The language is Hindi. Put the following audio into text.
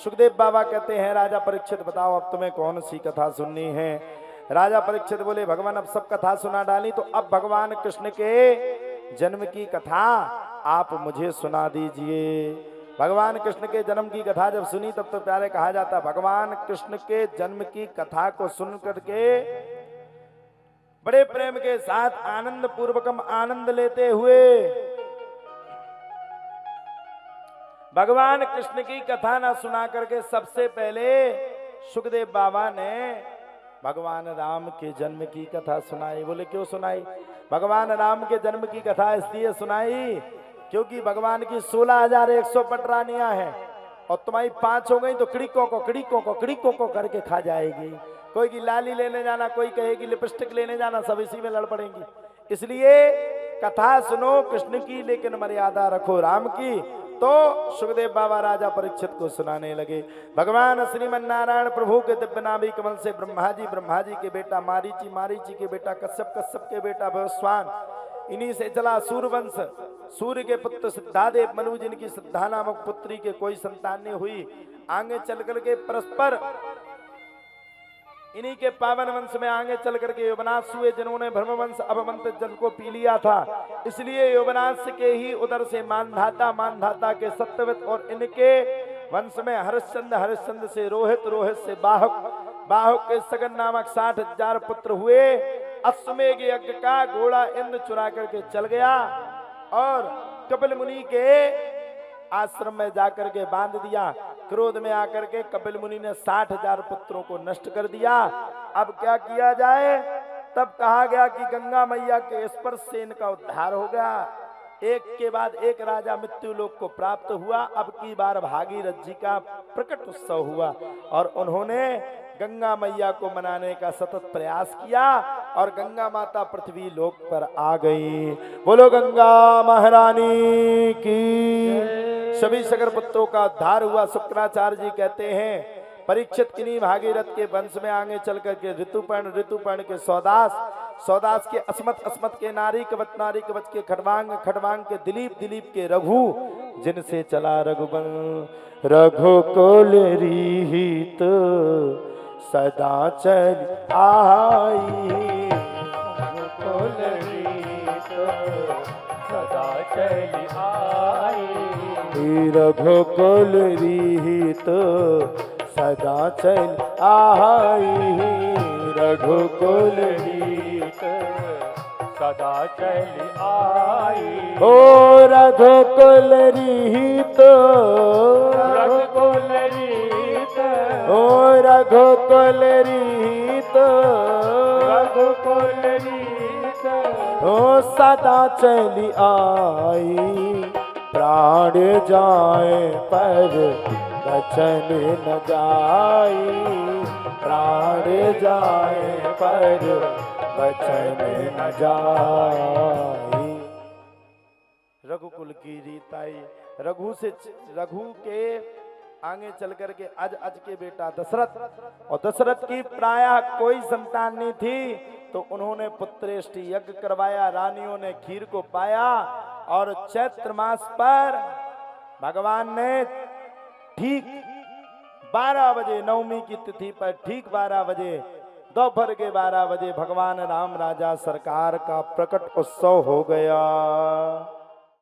सुखदेव बाबा कहते हैं राजा परीक्षित बताओ अब तुम्हें कौन सी कथा सुननी है। राजा परीक्षित बोले भगवान अब सब कथा सुना डाली, तो अब भगवान कृष्ण के जन्म की कथा आप मुझे सुना दीजिए। भगवान कृष्ण के जन्म की कथा जब सुनी तब तो प्यारे कहा जाता भगवान कृष्ण के जन्म की कथा को सुन करके बड़े प्रेम के साथ आनंद पूर्वकम आनंद लेते हुए भगवान कृष्ण की कथा न सुना करके सबसे पहले सुखदेव बाबा ने भगवान राम के जन्म की कथा सुनाई। बोले क्यों सुनाई? भगवान राम के जन्म की कथा इसलिए सुनाई क्योंकि भगवान की 16,100 पटरानियां हैं और तुम्हारी 5 हो गई तो किड़ीकों को करके खा जाएगी। कोई की लाली लेने जाना, कोई कहेगी लिपस्टिक लेने जाना, सब इसी में लड़ पड़ेंगी। इसलिए कथा सुनो कृष्ण की लेकिन मर्यादा रखो राम की। तो सुखदेव बाबा राजा परीक्षित को सुनाने लगे। भगवान श्रीमन नारायण प्रभु के दिव्य नाभि कमल से ब्रह्मा जी के बेटा मारीची, मारीची के बेटा कश्यप, कश्यप के बेटा भगवान, इन्हीं से चला सूर्यवंश। सूर्य के पुत्र सिद्धादेव मनु जिनकी सिद्धा नामक पुत्री के कोई संतान नहीं हुई, आगे चल करके परस्पर इन्हीं के पावन वंश में आगे चल करके योवनाश हुए जिन्होंने ब्रह्मवंश अभवंत जल को पी लिया था। इसलिए योवनाश के ही उधर से मानधाता, मानधाता के सत्यवत और इनके वंश में हरिश्चंद्र, हरिश्चंद्र से रोहित, रोहित से बाहुक, बाहुक के सगन नामक 60,000 पुत्र हुए। अश्वमेघ यज्ञ का घोड़ा इंद्र चुरा करके चल गया और कपिल मुनि के आश्रम में जाकर के बांध दिया। क्रोध में आकर के कपिल मुनि ने 60,000 पुत्रों को नष्ट कर दिया। अब क्या किया जाए? तब कहा गया कि गंगा मैया के स्पर्श से इनका उद्धार हो गया। एक के बाद एक राजा मृत्यु लोक को प्राप्त हुआ। अब की बार भागीरथ जी का प्रकट उत्सव हुआ और उन्होंने गंगा मैया को मनाने का सतत प्रयास किया और गंगा माता पृथ्वी लोक पर आ गई। बोलो गंगा महारानी की। सभी सगर पुत्रों का उद्धार हुआ। शुक्राचार्य जी कहते हैं परीक्षित किन्हीं भागीरथ के वंश में आगे चल करके ऋतुपर्ण, ऋतुपर्ण के सौदास, सौदास के अस्मत, अस्मत के नारी कवच, नारी कवच के खड़वांग, खड़वांग के दिलीप, दिलीप के रघु, जिनसे चला रघुवंश। रघुकुल रीत सदा चल आई, रघुकुल रीत सदा चल आई, रघुकुल रीत सदा चल आई, रघुकुल रीत सदा चल आई। ओ रघुकुल रीत, रघुकुल रीत, ओ रघुकुल रीत, रघुकुल रीत ओ सदा चली आई। प्राण जाए पर बचन न जाई, प्राण जाए पर बचन न जाई। रघुकुल की रीत आई। रघु के आगे चल करके अज के बेटा दशरथ, और दशरथ की प्रायः कोई संतान नहीं थी तो उन्होंने पुत्रेष्टि यज्ञ करवाया। रानियों ने खीर को पाया और चैत्र मास पर भगवान ने ठीक 12 बजे, नवमी की तिथि पर ठीक 12 बजे, दोपहर के 12 बजे भगवान राम राजा सरकार का प्रकट उत्सव हो गया।